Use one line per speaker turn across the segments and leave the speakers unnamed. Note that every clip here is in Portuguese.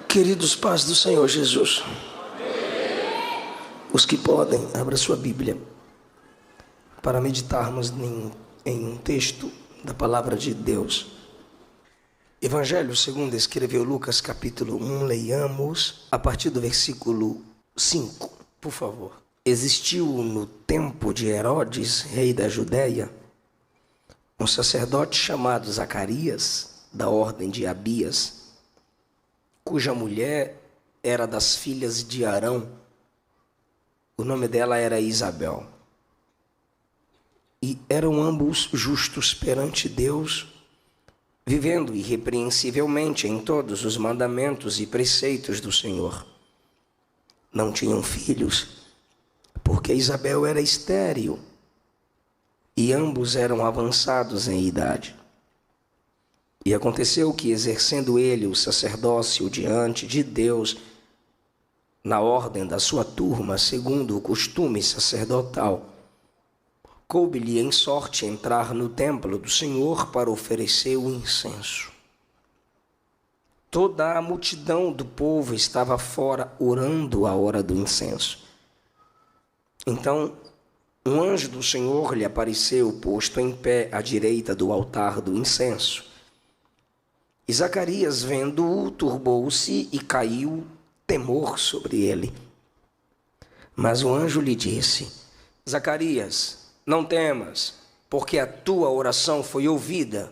Queridos pais do Senhor Jesus, os que podem, abra sua Bíblia para meditarmos em um texto da palavra de Deus. Evangelho segundo escreveu Lucas capítulo 1, leiamos a partir do versículo 5, por favor. Existiu no tempo de Herodes, rei da Judéia, um sacerdote chamado Zacarias, da ordem de Abias, cuja mulher era das filhas de Arão. O nome dela era Isabel. E eram ambos justos perante Deus, vivendo irrepreensivelmente em todos os mandamentos e preceitos do Senhor. Não tinham filhos, porque Isabel era estéril, e ambos eram avançados em idade. E aconteceu que, exercendo ele o sacerdócio diante de Deus, na ordem da sua turma, segundo o costume sacerdotal, coube-lhe em sorte entrar no templo do Senhor para oferecer o incenso. Toda a multidão do povo estava fora orando à hora do incenso. Então, um anjo do Senhor lhe apareceu, posto em pé à direita do altar do incenso. E Zacarias, vendo-o, turbou-se e caiu temor sobre ele. Mas o anjo lhe disse: Zacarias, não temas, porque a tua oração foi ouvida,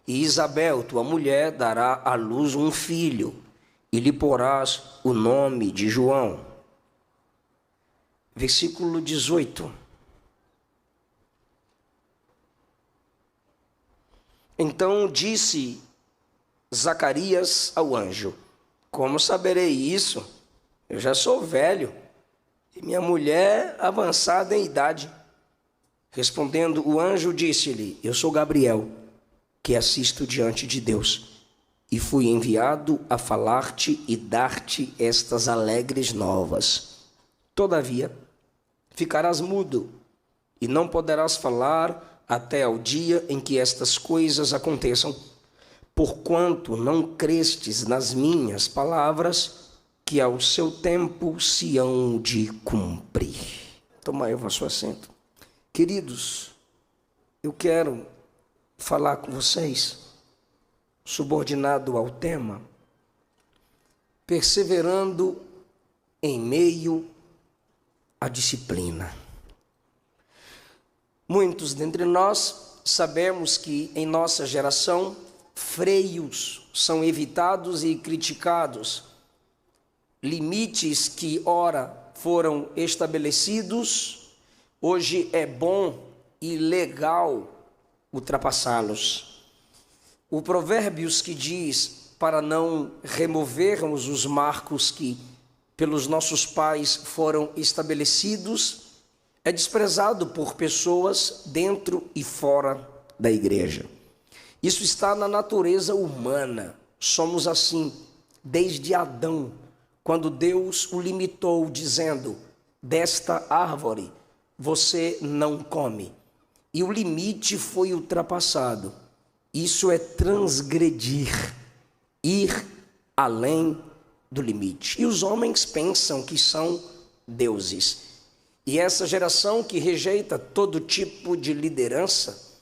e Isabel, tua mulher, dará à luz um filho, e lhe porás o nome de João. Versículo 18. Então disse Zacarias ao anjo: como saberei isso? Eu já sou velho, e minha mulher avançada em idade. Respondendo o anjo, disse-lhe: eu sou Gabriel, que assisto diante de Deus, e fui enviado a falar-te e dar-te estas alegres novas. Todavia, ficarás mudo, e não poderás falar até ao dia em que estas coisas aconteçam, porquanto não crestes nas minhas palavras, que ao seu tempo se hão de cumprir. Tomai o vosso assento. Queridos, eu quero falar com vocês, subordinado ao tema, perseverando em meio à disciplina. Muitos dentre nós sabemos que em nossa geração freios são evitados e criticados, limites que ora foram estabelecidos, hoje é bom e legal ultrapassá-los. O Provérbios que diz para não removermos os marcos que pelos nossos pais foram estabelecidos é desprezado por pessoas dentro e fora da igreja. Isso está na natureza humana. Somos assim desde Adão, quando Deus o limitou, dizendo: desta árvore você não come. E o limite foi ultrapassado. Isso é transgredir, ir além do limite. E os homens pensam que são deuses. E essa geração que rejeita todo tipo de liderança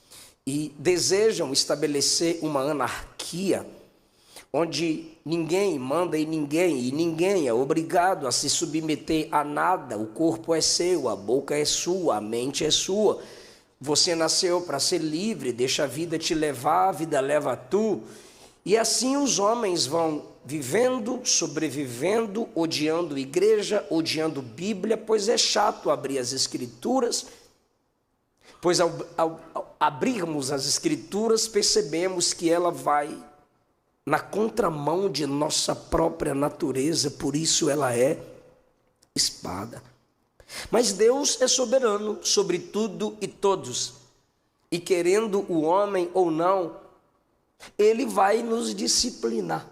e desejam estabelecer uma anarquia, onde ninguém manda em ninguém e ninguém é obrigado a se submeter a nada. O corpo é seu, a boca é sua, a mente é sua. Você nasceu para ser livre, deixa a vida te levar, a vida leva tu. E assim os homens vão vivendo, sobrevivendo, odiando igreja, odiando Bíblia, pois é chato abrir as Escrituras. Pois ao abrirmos as Escrituras, percebemos que ela vai na contramão de nossa própria natureza, por isso ela é espada. Mas Deus é soberano sobre tudo e todos, e querendo o homem ou não, Ele vai nos disciplinar,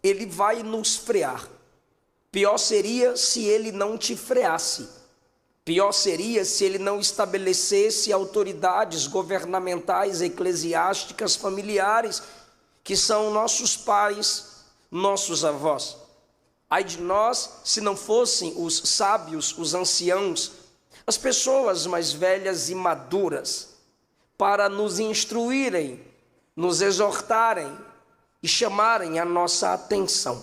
Ele vai nos frear. Pior seria se Ele não te freasse. Pior seria se Ele não estabelecesse autoridades governamentais, eclesiásticas, familiares, que são nossos pais, nossos avós. Ai de nós, se não fossem os sábios, os anciãos, as pessoas mais velhas e maduras, para nos instruírem, nos exortarem e chamarem a nossa atenção.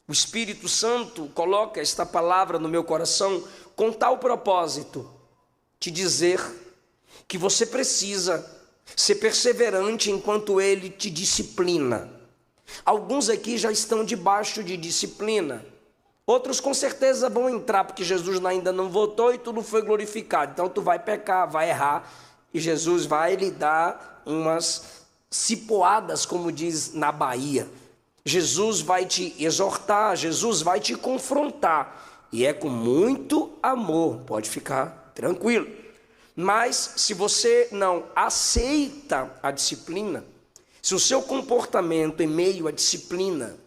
O Espírito Santo coloca esta palavra no meu coração com tal propósito, te dizer que você precisa ser perseverante enquanto Ele te disciplina. Alguns aqui já estão debaixo de disciplina, outros com certeza vão entrar, porque Jesus ainda não voltou e tu não foi glorificado, então tu vai pecar, vai errar, e Jesus vai lhe dar umas cipoadas, como diz na Bahia. Jesus vai te exortar, Jesus vai te confrontar, e é com muito amor, pode ficar tranquilo. Mas se você não aceita a disciplina, se o seu comportamento em meio à disciplina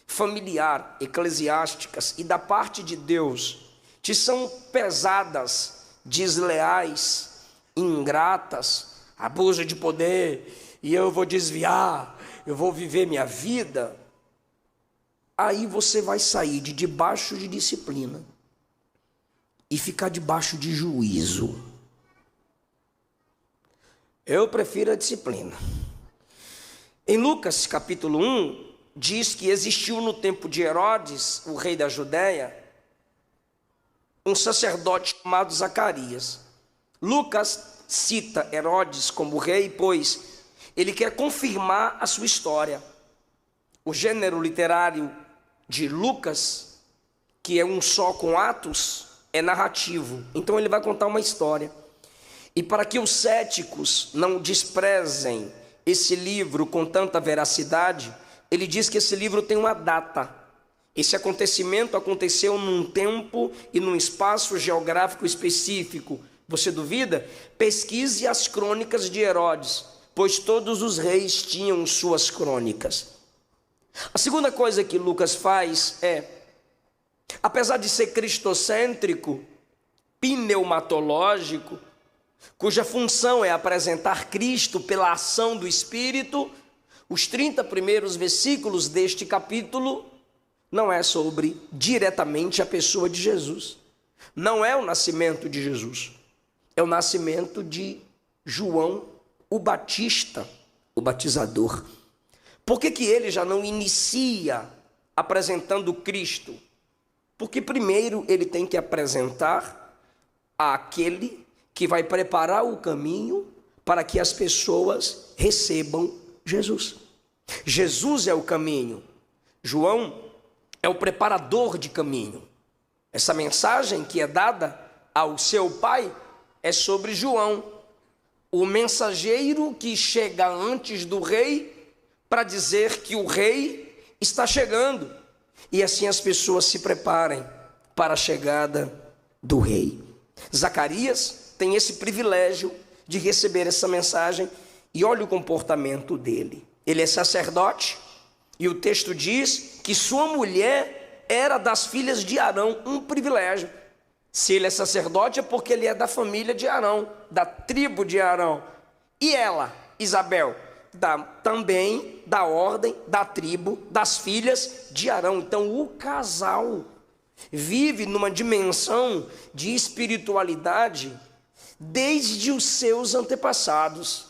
familiar, eclesiásticas e da parte de Deus te são pesadas, desleais, ingratas, abuso de poder, e eu vou desviar, eu vou viver minha vida, aí você vai sair de debaixo de disciplina e ficar debaixo de juízo. Eu prefiro a disciplina. Em Lucas capítulo 1, diz que existiu no tempo de Herodes, o rei da Judéia, um sacerdote chamado Zacarias. Lucas cita Herodes como rei, pois ele quer confirmar a sua história. O gênero literário de Lucas, que é um só com Atos, é narrativo. Então ele vai contar uma história. E para que os céticos não desprezem esse livro com tanta veracidade, ele diz que esse livro tem uma data. Esse acontecimento aconteceu num tempo e num espaço geográfico específico. Você duvida? Pesquise as crônicas de Herodes, pois todos os reis tinham suas crônicas. A segunda coisa que Lucas faz é, apesar de ser cristocêntrico, pneumatológico, cuja função é apresentar Cristo pela ação do Espírito, os 30 primeiros versículos deste capítulo não é sobre diretamente a pessoa de Jesus. Não é o nascimento de Jesus, é o nascimento de João o Batista, o batizador. Por que ele já não inicia apresentando Cristo? Porque primeiro ele tem que apresentar aquele que vai preparar o caminho para que as pessoas recebam Jesus. Jesus é o caminho. João é o preparador de caminho. Essa mensagem que é dada ao seu pai é sobre João, o mensageiro que chega antes do rei para dizer que o rei está chegando. E assim as pessoas se preparem para a chegada do rei. Zacarias tem esse privilégio de receber essa mensagem e olha o comportamento dele. Ele é sacerdote e o texto diz que sua mulher era das filhas de Arão, um privilégio. Se ele é sacerdote é porque ele é da família de Arão, da tribo de Arão. E ela, Isabel, também da ordem, da tribo, das filhas de Arão. Então o casal vive numa dimensão de espiritualidade desde os seus antepassados.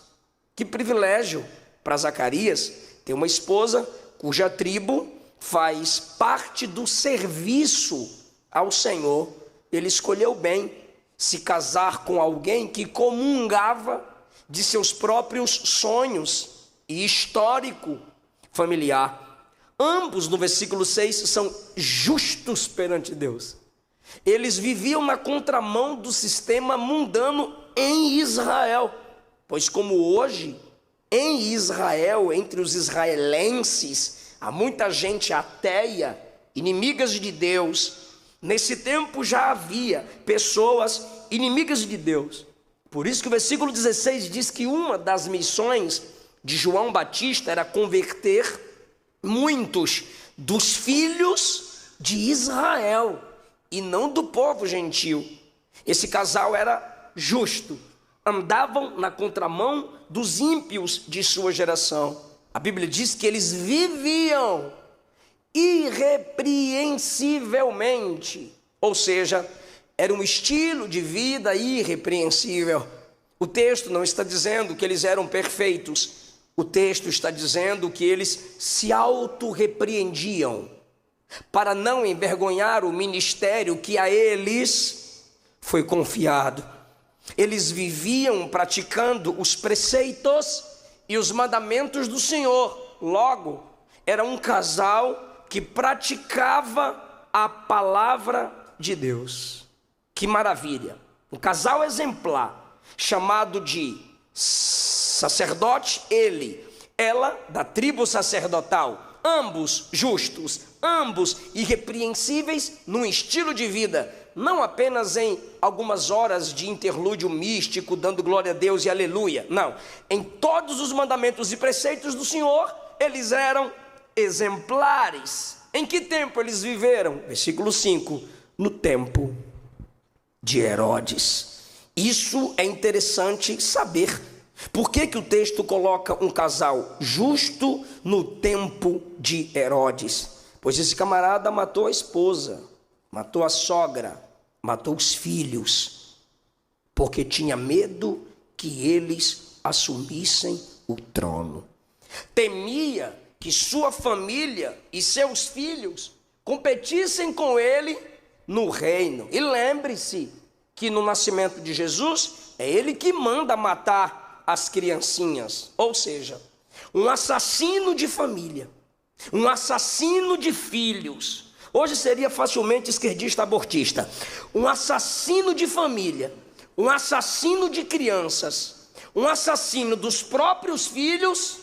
Que privilégio para Zacarias ter uma esposa cuja tribo faz parte do serviço ao Senhor. Ele escolheu bem se casar com alguém que comungava de seus próprios sonhos e histórico familiar. Ambos, no versículo 6, são justos perante Deus. Eles viviam na contramão do sistema mundano em Israel, pois como hoje, em Israel, entre os israelenses, há muita gente ateia, inimigas de Deus. Nesse tempo já havia pessoas inimigas de Deus. Por isso que o versículo 16 diz que uma das missões de João Batista era converter muitos dos filhos de Israel e não do povo gentil. Esse casal era justo, andavam na contramão dos ímpios de sua geração. A Bíblia diz que eles viviam irrepreensivelmente. Ou seja, era um estilo de vida irrepreensível. O texto não está dizendo que eles eram perfeitos. O texto está dizendo que eles se auto-repreendiam para não envergonhar o ministério que a eles foi confiado. Eles viviam praticando os preceitos e os mandamentos do Senhor. Logo, era um casal que praticava a palavra de Deus. Que maravilha! Um casal exemplar, chamado de sacerdote, ela da tribo sacerdotal. Ambos justos, ambos irrepreensíveis num estilo de vida, não apenas em algumas horas de interlúdio místico, dando glória a Deus e aleluia. Não, em todos os mandamentos e preceitos do Senhor, eles eram exemplares. Em que tempo eles viveram? Versículo 5, no tempo de Herodes. Isso é interessante saber. Por que o texto coloca um casal justo no tempo de Herodes? Pois esse camarada matou a esposa, matou a sogra, matou os filhos, porque tinha medo que eles assumissem o trono. Temia que sua família e seus filhos competissem com ele no reino. E lembre-se que no nascimento de Jesus, é ele que manda matar as criancinhas, ou seja, um assassino de família, um assassino de filhos. Hoje seria facilmente esquerdista abortista. Um assassino de família, um assassino de crianças, um assassino dos próprios filhos,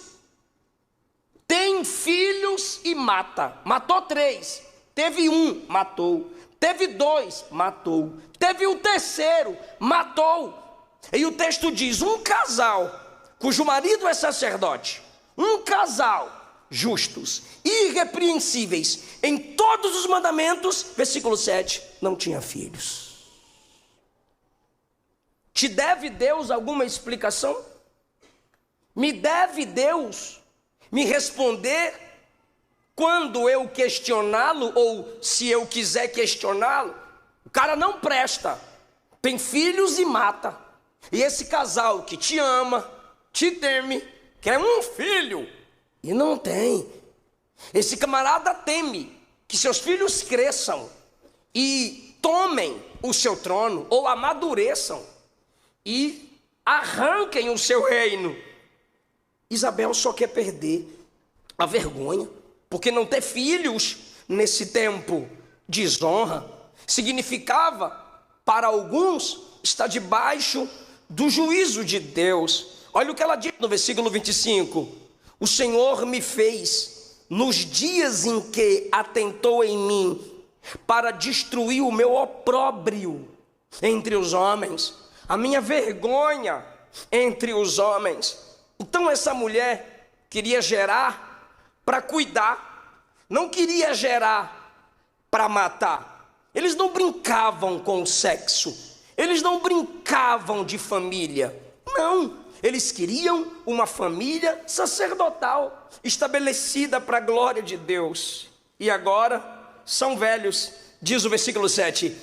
tem filhos e mata. Matou 3, teve 1, matou. Teve 2, matou. Teve o 3º, matou. E o texto diz, um casal cujo marido é sacerdote, um casal justos, irrepreensíveis em todos os mandamentos, versículo 7, não tinha filhos. Te deve Deus alguma explicação? Me deve Deus me responder quando eu questioná-lo, ou se eu quiser questioná-lo? O cara não presta, tem filhos e mata. E esse casal que te ama, te teme, quer um filho e não tem. Esse camarada teme que seus filhos cresçam e tomem o seu trono, ou amadureçam e arranquem o seu reino. Isabel só quer perder a vergonha, porque não ter filhos nesse tempo de desonra significava, para alguns, estar debaixo do juízo de Deus. Olha o que ela diz no versículo 25: o Senhor me fez nos dias em que atentou em mim para destruir o meu opróbrio entre os homens, a minha vergonha entre os homens. Então essa mulher queria gerar para cuidar, não queria gerar para matar. Eles não brincavam com o sexo, eles não brincavam de família, não, eles queriam uma família sacerdotal, estabelecida para a glória de Deus. E agora são velhos, diz o versículo 7,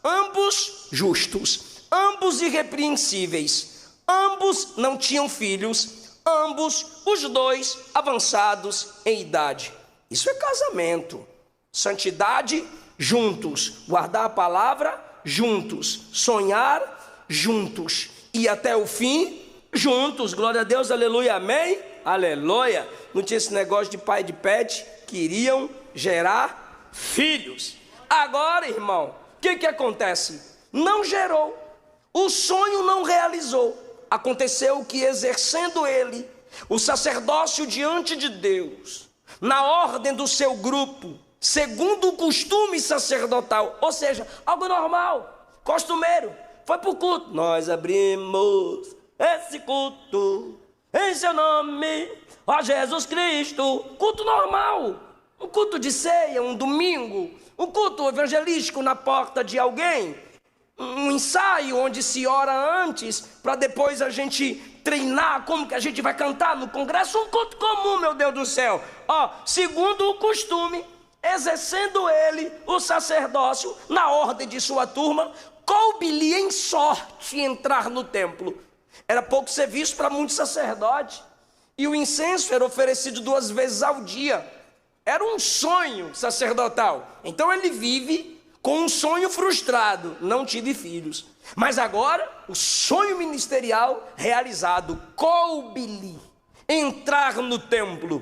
ambos justos, ambos irrepreensíveis, ambos não tinham filhos, ambos os dois avançados em idade. Isso é casamento, santidade juntos, guardar a palavra juntos, sonhar juntos, e até o fim juntos. Glória a Deus, aleluia, amém, aleluia. Não tinha esse negócio de pai de pet, queriam gerar filhos. Agora, irmão, o que acontece? Não gerou, o sonho não realizou. Aconteceu que, exercendo ele o sacerdócio diante de Deus, na ordem do seu grupo, segundo o costume sacerdotal, ou seja, algo normal, costumeiro, foi para o culto. Nós abrimos esse culto em seu nome, ó Jesus Cristo. Culto normal, um culto de ceia, um domingo, um culto evangelístico na porta de alguém, um ensaio onde se ora antes, para depois a gente treinar como que a gente vai cantar no congresso, um culto comum, meu Deus do céu. Segundo o costume, exercendo ele o sacerdócio na ordem de sua turma, coube-lhe em sorte entrar no templo. Era pouco serviço para muitos sacerdotes, e o incenso era oferecido 2 vezes ao dia. Era um sonho sacerdotal. Então ele vive com um sonho frustrado: não tive filhos. Mas agora, o sonho ministerial realizado, coube-lhe entrar no templo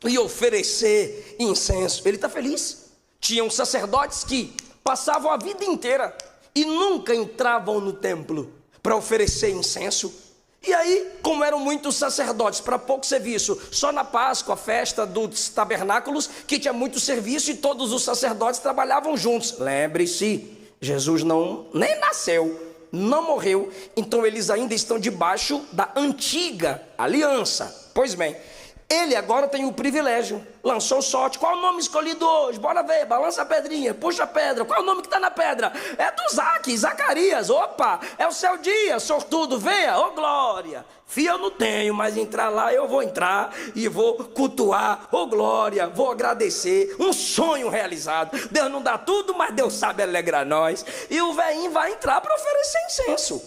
e oferecer incenso. Ele está feliz. Tinham sacerdotes que passavam a vida inteira e nunca entravam no templo para oferecer incenso. E aí, como eram muitos sacerdotes para pouco serviço, só na Páscoa, a festa dos tabernáculos, que tinha muito serviço e todos os sacerdotes trabalhavam juntos. Lembre-se, Jesus nem nasceu, não morreu, então eles ainda estão debaixo da antiga aliança. Pois bem, ele agora tem o privilégio, lançou o sorte. Qual o nome escolhido hoje? Bora ver, balança a pedrinha, puxa a pedra. Qual o nome que está na pedra? É do Zacarias. Opa, é o seu dia, sortudo, venha, ô glória. Filho, eu não tenho, mas entrar lá eu vou entrar e vou cultuar, ô glória, vou agradecer. Um sonho realizado. Deus não dá tudo, mas Deus sabe alegrar nós. E o velhinho vai entrar para oferecer incenso.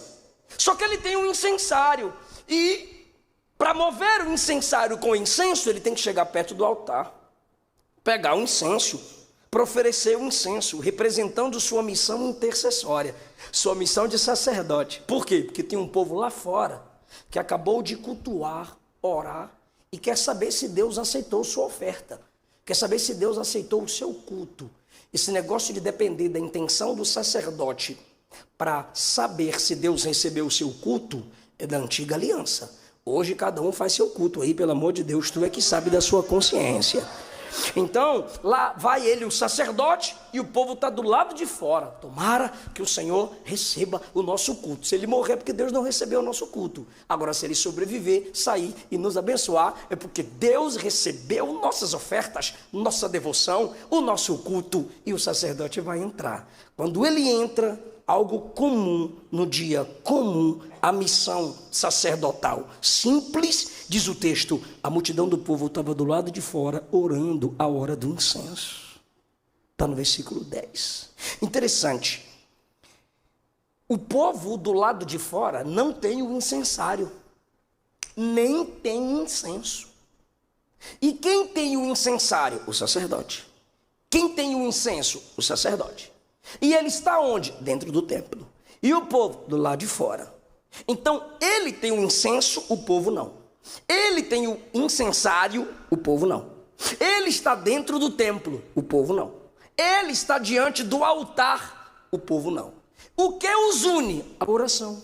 Só que ele tem um incensário e para mover o incensário com incenso, ele tem que chegar perto do altar, pegar o incenso, para oferecer o incenso, representando sua missão intercessória, sua missão de sacerdote. Por quê? Porque tem um povo lá fora, que acabou de cultuar, orar, e quer saber se Deus aceitou sua oferta, quer saber se Deus aceitou o seu culto. Esse negócio de depender da intenção do sacerdote, para saber se Deus recebeu o seu culto, é da antiga aliança. Hoje cada um faz seu culto aí, pelo amor de Deus, tu é que sabe da sua consciência. Então, lá vai ele, o sacerdote, e o povo está do lado de fora. Tomara que o Senhor receba o nosso culto. Se ele morrer, é porque Deus não recebeu o nosso culto. Agora, se ele sobreviver, sair e nos abençoar, é porque Deus recebeu nossas ofertas, nossa devoção, o nosso culto, e o sacerdote vai entrar. Quando ele entra, algo comum no dia comum, a missão sacerdotal simples, diz o texto, a multidão do povo estava do lado de fora orando a hora do incenso. Está no versículo 10. Interessante, o povo do lado de fora não tem o incensário, nem tem incenso. E quem tem o incensário? O sacerdote. Quem tem o incenso? O sacerdote. E ele está onde? Dentro do templo. E o povo do lado de fora. Então, ele tem o incenso, o povo não. Ele tem o incensário, o povo não. Ele está dentro do templo, o povo não. Ele está diante do altar, o povo não. O que os une? A oração.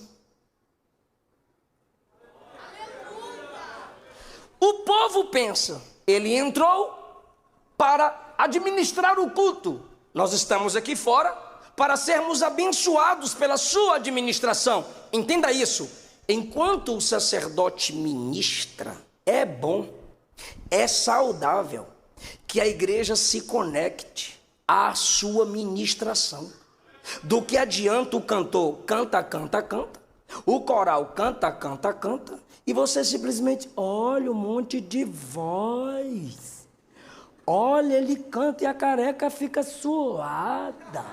O povo pensa, ele entrou para administrar o culto. Nós estamos aqui fora para sermos abençoados pela sua administração. Entenda isso. Enquanto o sacerdote ministra, é bom, é saudável que a igreja se conecte à sua ministração. Do que adianta o cantor canta, canta, canta, o coral canta, canta, canta, e você simplesmente olha um monte de voz. Olha, ele canta e a careca fica suada.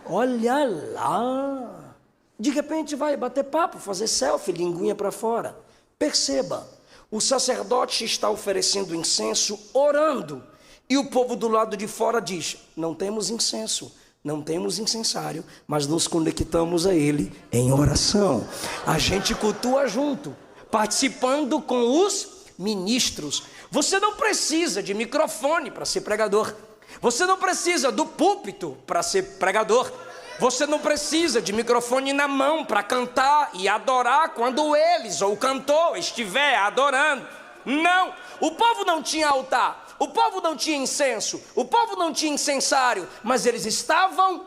Olha lá. De repente vai bater papo, fazer selfie, linguinha para fora. Perceba, o sacerdote está oferecendo incenso, orando. E o povo do lado de fora diz, não temos incenso, não temos incensário, mas nos conectamos a ele em oração. A gente cultua junto, participando com os ministros. Você não precisa de microfone para ser pregador. Você não precisa do púlpito para ser pregador. Você não precisa de microfone na mão para cantar e adorar quando eles ou o cantor estiver adorando. Não, o povo não tinha altar, o povo não tinha incenso, o povo não tinha incensário, mas eles estavam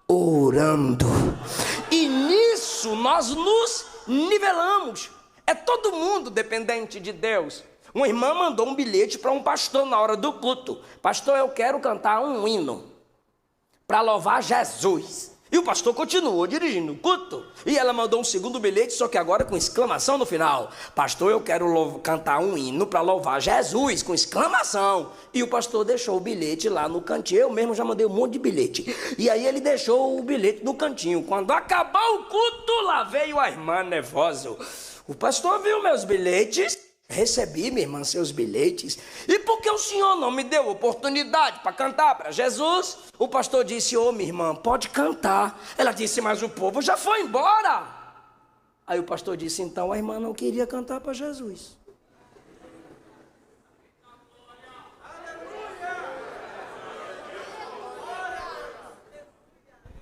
orando. E nisso nós nos nivelamos. É todo mundo dependente de Deus. Uma irmã mandou um bilhete para um pastor na hora do culto. Pastor, eu quero cantar um hino para louvar Jesus. E o pastor continuou dirigindo o culto. E ela mandou um segundo bilhete, só que agora com exclamação no final. Pastor, eu quero cantar um hino para louvar Jesus, com exclamação. E o pastor deixou o bilhete lá no cantinho. Eu mesmo já mandei um monte de bilhete. E aí ele deixou o bilhete no cantinho. Quando acabou o culto, lá veio a irmã nervosa. O pastor viu meus bilhetes. Recebi, minha irmã, seus bilhetes. E por que o senhor não me deu oportunidade para cantar para Jesus? O pastor disse, minha irmã, pode cantar. Ela disse, mas o povo já foi embora. Aí o pastor disse, então a irmã não queria cantar para Jesus.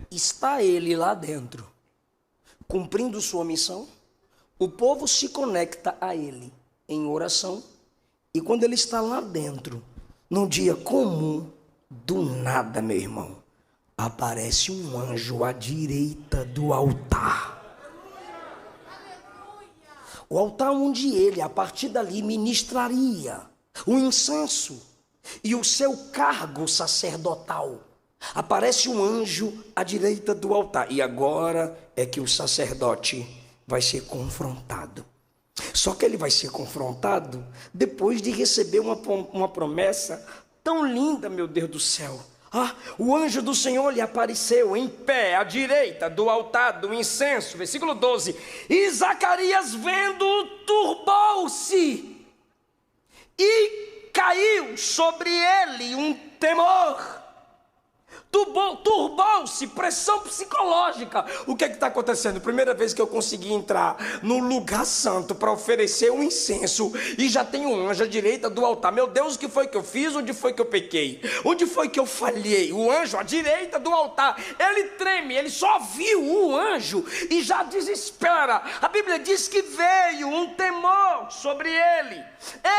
Está ele lá dentro, cumprindo sua missão. O povo se conecta a ele em oração, e quando ele está lá dentro, num dia comum, do nada, meu irmão, aparece um anjo à direita do altar. O altar onde ele, a partir dali, ministraria o incenso e o seu cargo sacerdotal. Aparece um anjo à direita do altar, e agora é que o sacerdote vai ser confrontado. Só que ele vai ser confrontado depois de receber uma promessa tão linda, meu Deus do céu. O anjo do Senhor lhe apareceu em pé à direita do altar do incenso, versículo 12. E Zacarias, vendo, turbou-se e caiu sobre ele um temor. Turbou-se, pressão psicológica. O que é que está acontecendo? Primeira vez que eu consegui entrar no lugar santo para oferecer um incenso e já tem um anjo à direita do altar. Meu Deus, o que foi que eu fiz? Onde foi que eu pequei? Onde foi que eu falhei? O anjo à direita do altar, ele treme, ele só viu o anjo e já desespera. A Bíblia diz que veio um temor sobre ele.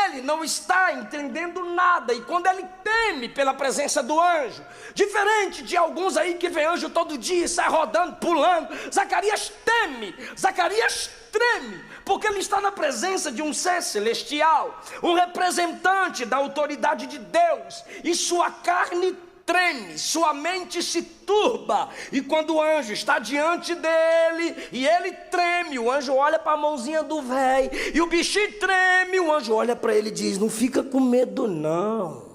Ele não está entendendo nada, e quando ele teme pela presença do anjo, diferente de alguns aí que vê anjo todo dia e sai rodando, pulando, Zacarias teme, Zacarias treme, porque ele está na presença de um ser celestial, um representante da autoridade de Deus, e sua carne treme, sua mente se turba, e quando o anjo está diante dele, e ele treme, o anjo olha para a mãozinha do velho, e o bichinho treme, o anjo olha para ele e diz, não fica com medo não.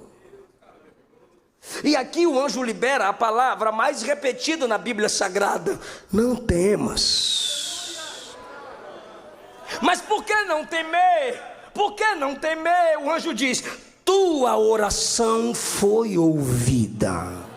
E aqui o anjo libera a palavra mais repetida na Bíblia Sagrada, não temas. Mas por que não temer? Por que não temer? O anjo diz, tua oração foi ouvida.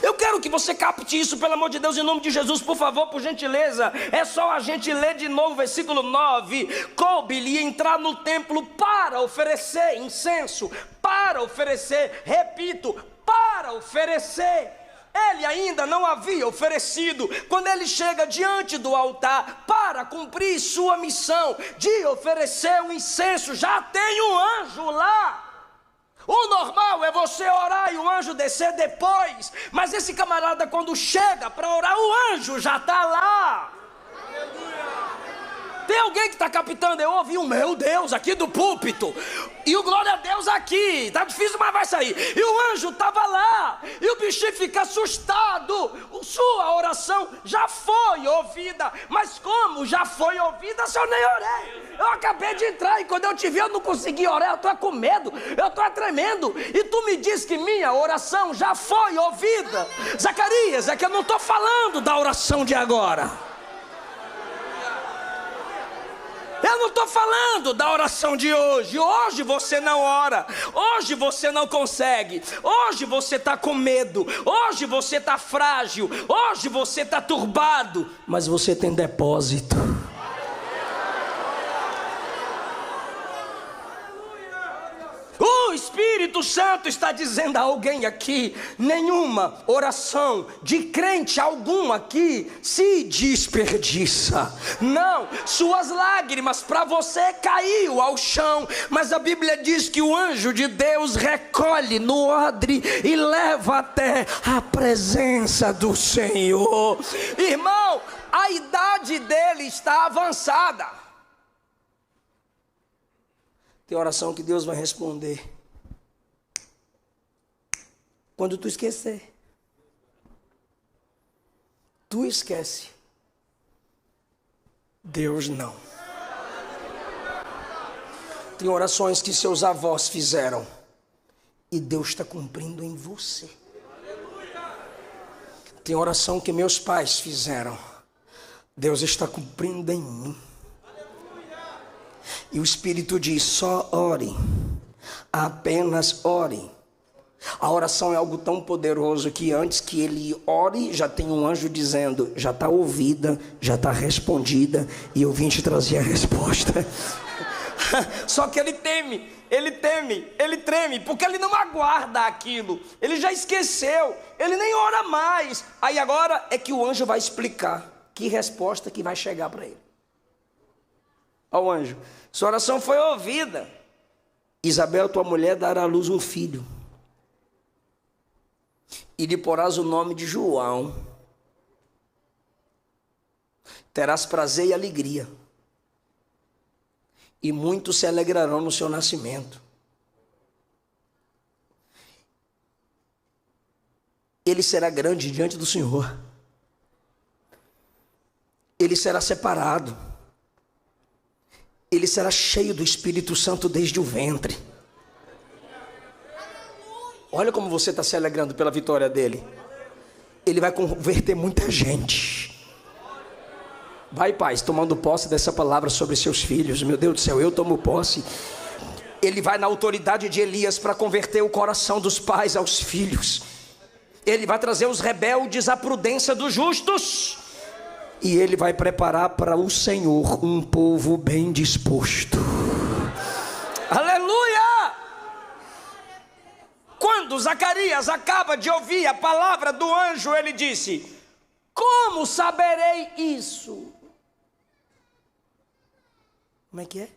Eu quero que você capte isso, pelo amor de Deus, em nome de Jesus, por favor, por gentileza. É só a gente ler de novo, versículo 9. Coube-lhe entrar no templo para oferecer incenso, para oferecer, repito, para oferecer. Ele ainda não havia oferecido. Quando ele chega diante do altar para cumprir sua missão de oferecer o incenso, já tem um anjo lá. O normal é você orar e o anjo descer depois, mas esse camarada, quando chega para orar, o anjo já está lá. Tem alguém que está captando? Eu ouvi um meu Deus aqui do púlpito, e o glória a Deus aqui, está difícil, mas vai sair. E o anjo estava lá, e o bichinho fica assustado. Sua oração já foi ouvida. Mas como já foi ouvida se eu nem orei? Eu acabei de entrar, e quando eu te vi eu não consegui orar. Eu estou com medo, eu estou tremendo, e tu me diz que minha oração já foi ouvida. Zacarias, é que eu não estou falando da oração de agora. Eu não estou falando da oração de hoje. Hoje você não ora, hoje você não consegue, hoje você está com medo, hoje você está frágil, hoje você está turbado, mas você tem depósito. O Espírito Santo está dizendo a alguém aqui, nenhuma oração de crente algum aqui se desperdiça. Não, suas lágrimas para você caiu ao chão, mas a Bíblia diz que o anjo de Deus recolhe no odre e leva até a presença do Senhor. Irmão, a idade dele está avançada. Tem oração que Deus vai responder quando tu esquecer. Tu esquece. Deus não. Tem orações que seus avós fizeram e Deus está cumprindo em você. Tem oração que meus pais fizeram, Deus está cumprindo em mim. E o Espírito diz: só ore, apenas ore. A oração é algo tão poderoso que antes que ele ore, já tem um anjo dizendo: já está ouvida, já está respondida, e eu vim te trazer a resposta. Só que ele teme, ele treme, porque ele não aguarda aquilo, ele já esqueceu, ele nem ora mais. Aí agora é que o anjo vai explicar que resposta que vai chegar para ele. Ó, o anjo: sua oração foi ouvida. Isabel, tua mulher, dará à luz um filho, e lhe porás o nome de João. Terás prazer e alegria, e muitos se alegrarão no seu nascimento. Ele será grande diante do Senhor. Ele será separado. Ele será cheio do Espírito Santo desde o ventre. Olha como você está se alegrando pela vitória dele. Ele vai converter muita gente. Vai, pais, tomando posse dessa palavra sobre seus filhos. Meu Deus do céu, eu tomo posse. Ele vai na autoridade de Elias para converter o coração dos pais aos filhos. Ele vai trazer os rebeldes à prudência dos justos. E ele vai preparar para o Senhor um povo bem disposto. Aleluia! Quando Zacarias acaba de ouvir a palavra do anjo, ele disse: como saberei isso? Como é que é?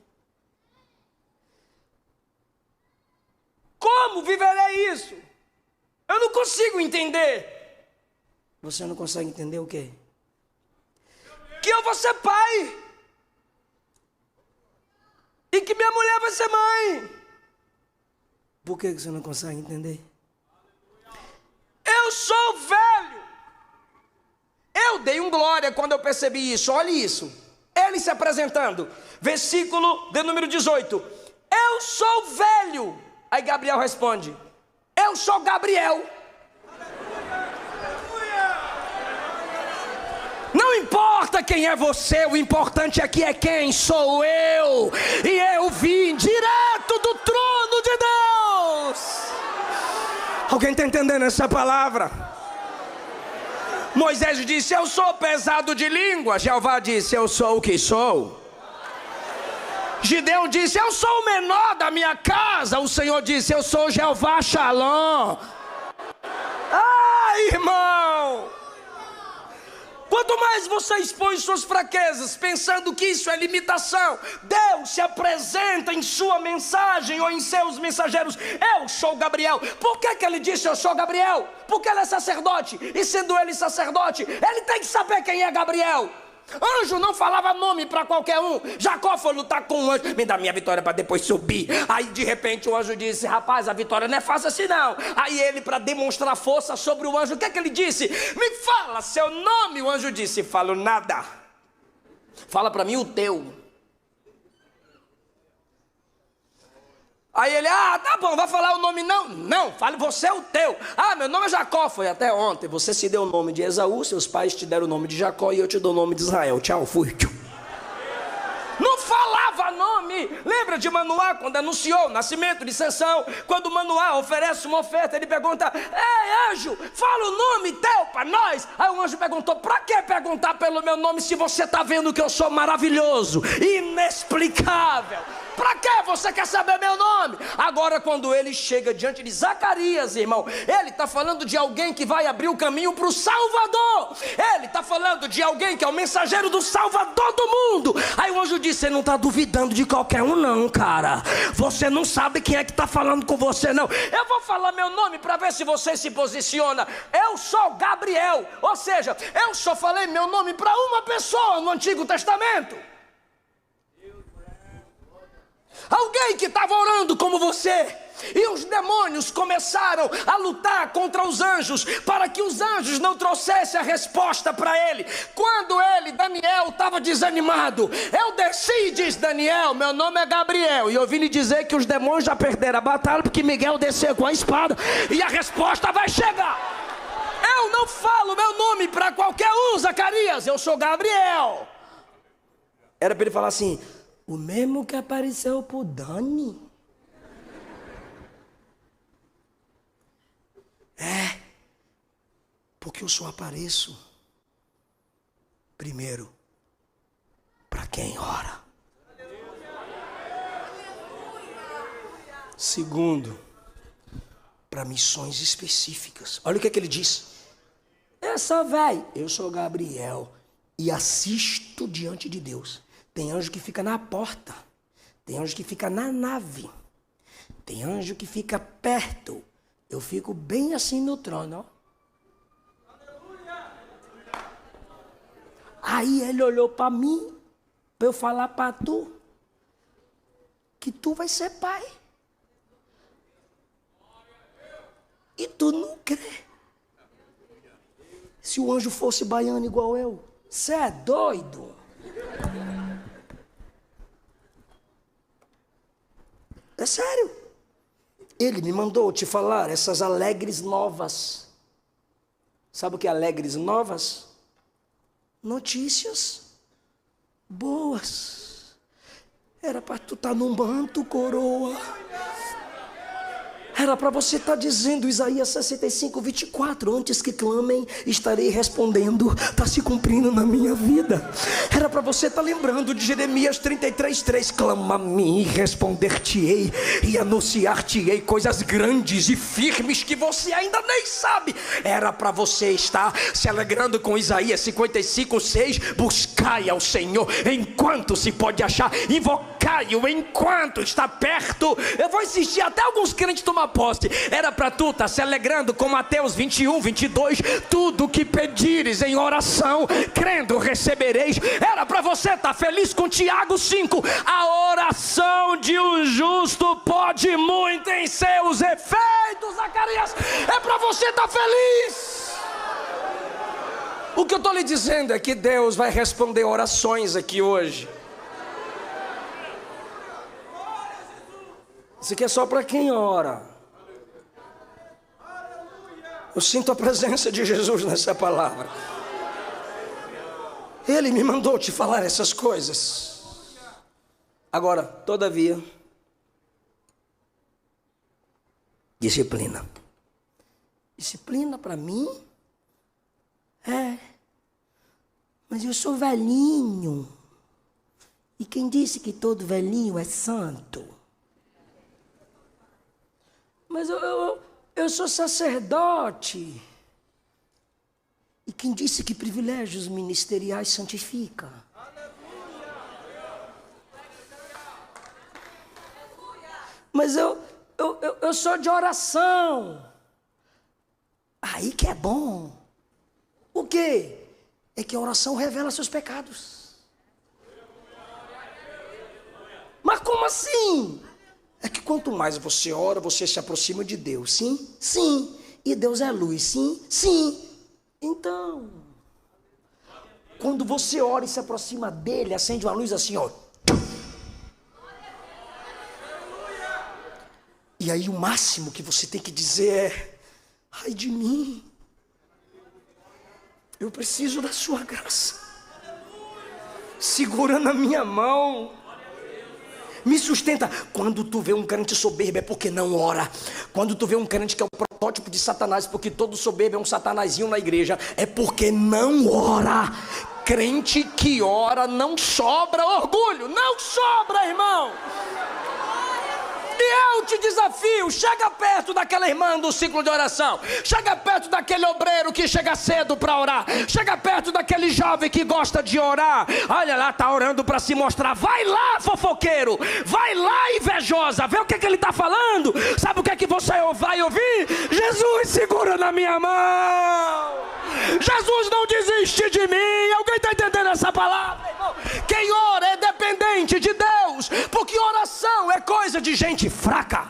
Como viverei isso? Eu não consigo entender. Você não consegue entender o quê? Que eu vou ser pai, e que minha mulher vai ser mãe. Por que você não consegue entender? Eu sou velho. Eu dei um glória quando eu percebi isso. Olha isso, ele se apresentando, versículo de número 18: eu sou velho. Aí Gabriel responde: eu sou Gabriel. Não importa quem é você, o importante aqui é quem sou eu. E eu vim direto do trono de Deus. Alguém está entendendo essa palavra? Moisés disse: eu sou pesado de língua. Jeová disse: eu sou o que sou. Gideão disse: eu sou o menor da minha casa. O Senhor disse: eu sou Jeová Shalom. Ai, irmão, quanto mais você expõe suas fraquezas, pensando que isso é limitação, Deus se apresenta em sua mensagem ou em seus mensageiros: eu sou Gabriel. Por que ele disse eu sou Gabriel? Porque ele é sacerdote, e sendo ele sacerdote, ele tem que saber quem é Gabriel. Anjo não falava nome para qualquer um. Jacó foi lutar com um anjo: me dá minha vitória para depois subir. Aí de repente o anjo disse: rapaz, a vitória não é fácil assim não. Aí ele, para demonstrar força sobre o anjo, o que é que ele disse? Me fala seu nome. O anjo disse: falo nada. Fala para mim o teu. Aí ele: ah, tá bom, vai falar o nome não? Não, fale você o teu. Ah, meu nome é Jacó. Foi até ontem. Você se deu o nome de Esaú, seus pais te deram o nome de Jacó, e eu te dou o nome de Israel. Tchau, fui. Não falava nome. Lembra de Manoá, quando anunciou o nascimento de Sansão? Quando Manoá oferece uma oferta, ele pergunta: ei, anjo, fala o nome teu para nós. Aí o anjo perguntou: para que perguntar pelo meu nome se você está vendo que eu sou maravilhoso, inexplicável? Para que você quer saber meu nome? Agora, quando ele chega diante de Zacarias, irmão, ele está falando de alguém que vai abrir o caminho para o Salvador. Ele está falando de alguém que é o mensageiro do Salvador do mundo. Aí o anjo disse: você não está duvidando de qualquer um não, cara. Você não sabe quem é que está falando com você não. Eu vou falar meu nome para ver se você se posiciona. Eu sou Gabriel. Ou seja, eu só falei meu nome para uma pessoa no Antigo Testamento. Alguém que estava orando como você, E os demônios começaram a lutar contra os anjos, para que os anjos não trouxessem a resposta para ele. Quando ele, Daniel, estava desanimado, eu desci, diz Daniel, meu nome é Gabriel, e eu ouvi lhe dizer que os demônios já perderam a batalha, porque Miguel desceu com a espada, e a resposta vai chegar. Eu não falo meu nome para qualquer um, Zacarias, eu sou Gabriel. Era para ele falar assim, o mesmo que apareceu para o Dani. Porque eu só apareço primeiro para quem ora. Segundo, para missões específicas. Olha o que ele diz. Eu sou Gabriel e assisto diante de Deus. Tem anjo que fica na porta, tem anjo que fica na nave, tem anjo que fica perto. Eu fico bem assim no trono, ó. Aí ele olhou para mim, para eu falar para tu, que tu vai ser pai. E tu não crê. Se o anjo fosse baiano igual eu, você é doido? É sério. Ele me mandou te falar essas alegres novas. Sabe o que é alegres novas? Notícias boas. Era para tu estar num manto, coroa. Era para você estar dizendo Isaías 65, 24, antes que clamem, estarei respondendo, está se cumprindo na minha vida. Era para você estar lembrando de Jeremias 33, 3, clama-me e responder-te-ei, e anunciar-te-ei coisas grandes e firmes que você ainda nem sabe. Era para você estar se alegrando com Isaías 55, 6, buscai ao Senhor enquanto se pode achar, invocai-o enquanto está perto. Eu vou insistir até alguns crentes tomar posse. Era para tu estar se alegrando com Mateus 21, 22, tudo que pedires em oração, crendo recebereis. Era para você estar feliz com Tiago 5, a oração de um justo pode muito em seus efeitos, Zacarias. É para você estar feliz. O que eu estou lhe dizendo é que Deus vai responder orações aqui hoje. Isso aqui é só para quem ora. Eu sinto a presença de Jesus nessa palavra. Ele me mandou te falar essas coisas. Agora, todavia, disciplina. Disciplina para mim? Mas eu sou velhinho. E quem disse que todo velhinho é santo? Mas eu sou sacerdote. E quem disse que privilégios ministeriais santifica? Mas eu sou de oração. Aí que é bom. O quê? É que a oração revela seus pecados. Mas como assim? É que quanto mais você ora, você se aproxima de Deus. Sim? Sim. E Deus é luz. Sim? Sim. Então, quando você ora e se aproxima dele, acende uma luz assim, ó. E aí o máximo que você tem que dizer é: ai de mim, eu preciso da sua graça. Segura na minha mão. Me sustenta. Quando tu vê um crente soberbo é porque não ora. Quando tu vê um crente que é o protótipo de Satanás, porque todo soberbo é um satanazinho na igreja, é porque não ora. Crente que ora não sobra orgulho. Não sobra, irmão. E eu te desafio, chega perto daquela irmã do ciclo de oração, chega perto daquele obreiro que chega cedo para orar, chega perto daquele jovem que gosta de orar. Olha lá, está orando para se mostrar. Vai lá, fofoqueiro, vai lá, invejosa, vê o que ele está falando. Sabe o que é que você vai ouvir? Jesus, segura na minha mão. Jesus não desiste de mim. Alguém está entendendo essa palavra, irmão? Quem ora é dependente de Deus, porque oração é coisa de gente fraca.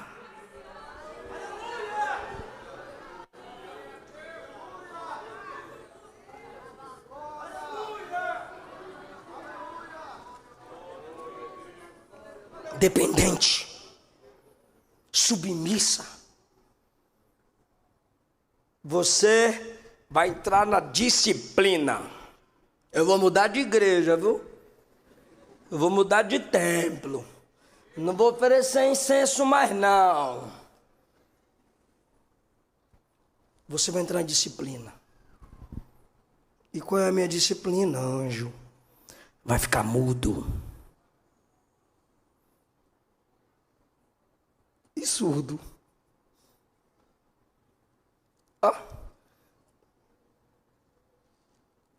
dependente, submissa. Você vai entrar na disciplina. Eu vou mudar de igreja, viu? Eu vou mudar de templo. Não vou oferecer incenso mais não. Você vai entrar na disciplina. E qual é a minha disciplina, anjo? Vai ficar mudo e surdo.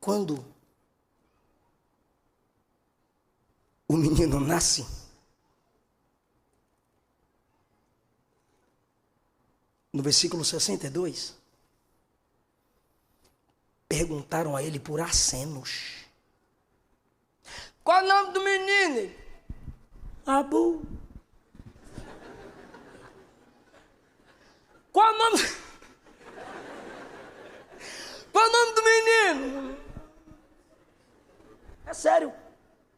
Quando o menino nasce, no versículo 62, perguntaram a ele por acenos. Qual é o nome do menino? Abu. Qual é o nome? Qual é o nome do menino? É sério.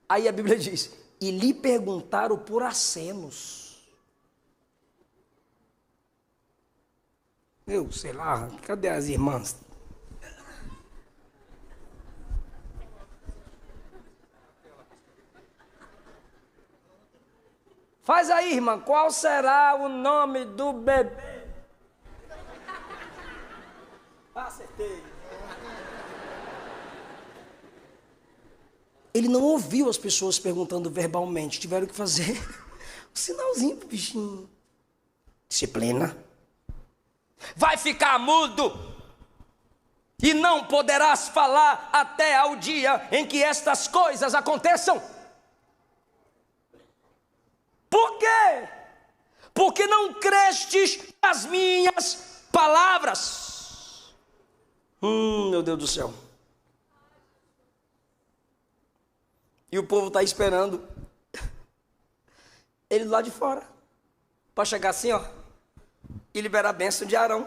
Aí a Bíblia diz, e lhe perguntaram por acenos. Eu sei lá, cadê as irmãs? Faz aí, irmã, qual será o nome do bebê? Acertei. Ele não ouviu as pessoas perguntando verbalmente, tiveram que fazer um sinalzinho pro bichinho. Disciplina. Vai ficar mudo e não poderás falar até ao dia em que estas coisas aconteçam. Por quê? Porque não crestes nas minhas palavras. Meu Deus do céu. E o povo está esperando ele lá de fora, para chegar assim, ó, e liberar a bênção de Arão,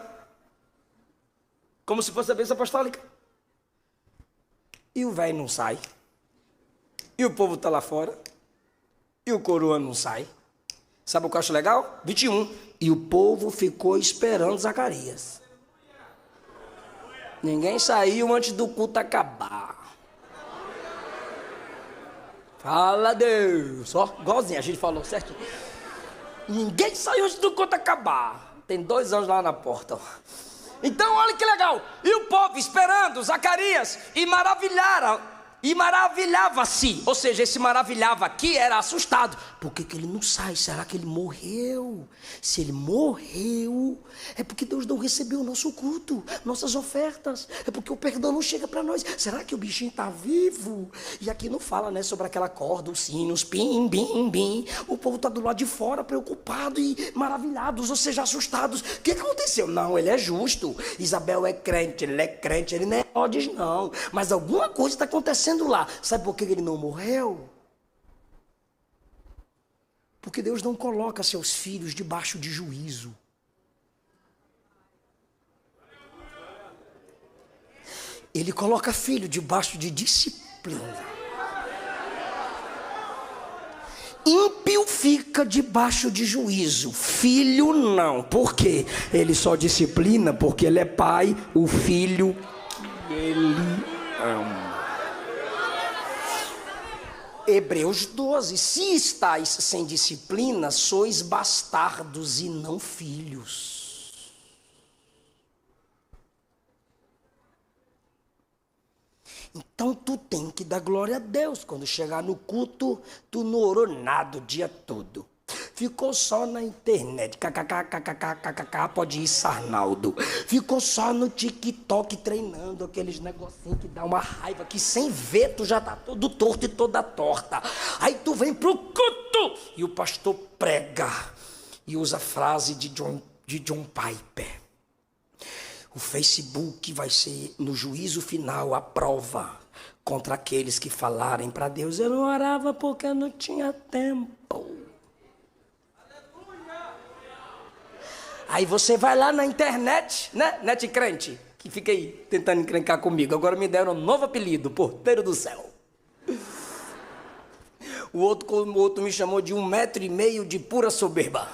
como se fosse a bênção apostólica. E o velho não sai, e o povo está lá fora, e o coroa não sai. Sabe o que eu acho legal? 21. E o povo ficou esperando Zacarias. Ninguém saiu antes do culto acabar. Fala Deus, ó, igualzinho, a gente falou certinho. Ninguém saiu antes do culto acabar. Tem 2 anos lá na porta. Então, olha que legal. E o povo esperando Zacarias e maravilhava-se. Ou seja, esse maravilhava aqui era assustado. Por que ele não sai? Será que ele morreu? Se ele morreu, é porque Deus não recebeu o nosso culto, nossas ofertas. É porque o perdão não chega para nós. Será que o bichinho está vivo? E aqui não fala, né, sobre aquela corda, os sinos, pim, bim, bim. O povo está do lado de fora, preocupado e maravilhados, ou seja, assustados. O que aconteceu? Não, ele é justo. Isabel é crente, ele não é Herodes, não. Mas alguma coisa está acontecendo lá. Sabe por que ele não morreu? Porque Deus não coloca seus filhos debaixo de juízo. Ele coloca filho debaixo de disciplina. Ímpio fica debaixo de juízo, filho não. Por quê? Ele só disciplina porque ele é pai, o filho que ele ama. Hebreus 12, se estáis sem disciplina, sois bastardos e não filhos. Então tu tem que dar glória a Deus. Quando chegar no culto, tu não orou nada o dia todo. Ficou só na internet, kkkkkkkk, pode ir Sarnaldo. Ficou só no TikTok treinando aqueles negocinhos que dá uma raiva, que sem ver tu já tá todo torto e toda torta. Aí tu vem pro culto e o pastor prega e usa a frase de John Piper. O Facebook vai ser no juízo final a prova contra aqueles que falarem para Deus: eu não orava porque eu não tinha tempo. Aí você vai lá na internet, né? Net crente, que fica aí tentando encrencar comigo. Agora me deram um novo apelido, Porteiro do Céu. O outro me chamou de 1,5 m de pura soberba.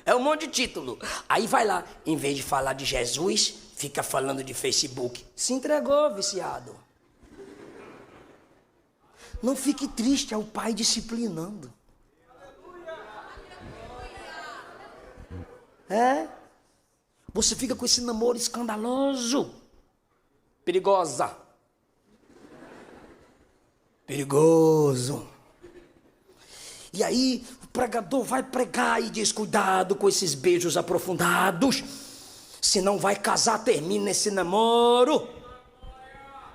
É um monte de título. Aí vai lá, em vez de falar de Jesus, fica falando de Facebook. Se entregou, viciado. Não fique triste, é o pai disciplinando. É? Você fica com esse namoro escandaloso. Perigosa. Perigoso. E aí, o pregador vai pregar e diz: cuidado com esses beijos aprofundados. Senão vai casar, termina esse namoro.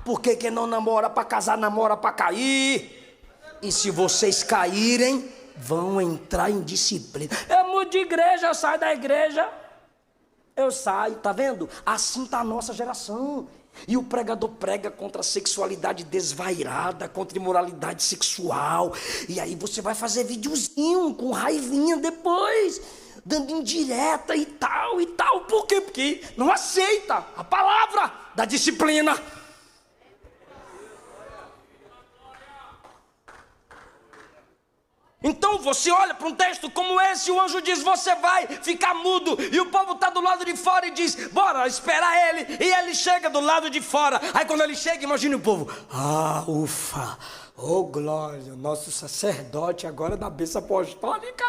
Porque quem não namora para casar, namora para cair. E se vocês caírem, vão entrar em disciplina. Eu mudo de igreja, eu saio da igreja. Eu saio, tá vendo? Assim tá a nossa geração. E o pregador prega contra a sexualidade desvairada, contra a imoralidade sexual. E aí você vai fazer videozinho com raivinha depois, dando indireta e tal e tal. Por quê? Porque não aceita a palavra da disciplina. Então você olha para um texto como esse, o anjo diz: você vai ficar mudo. E o povo está do lado de fora e diz: bora esperar ele. E ele chega do lado de fora. Aí quando ele chega, imagine o povo: ah, ufa, oh glória, nosso sacerdote agora da bênção apostólica.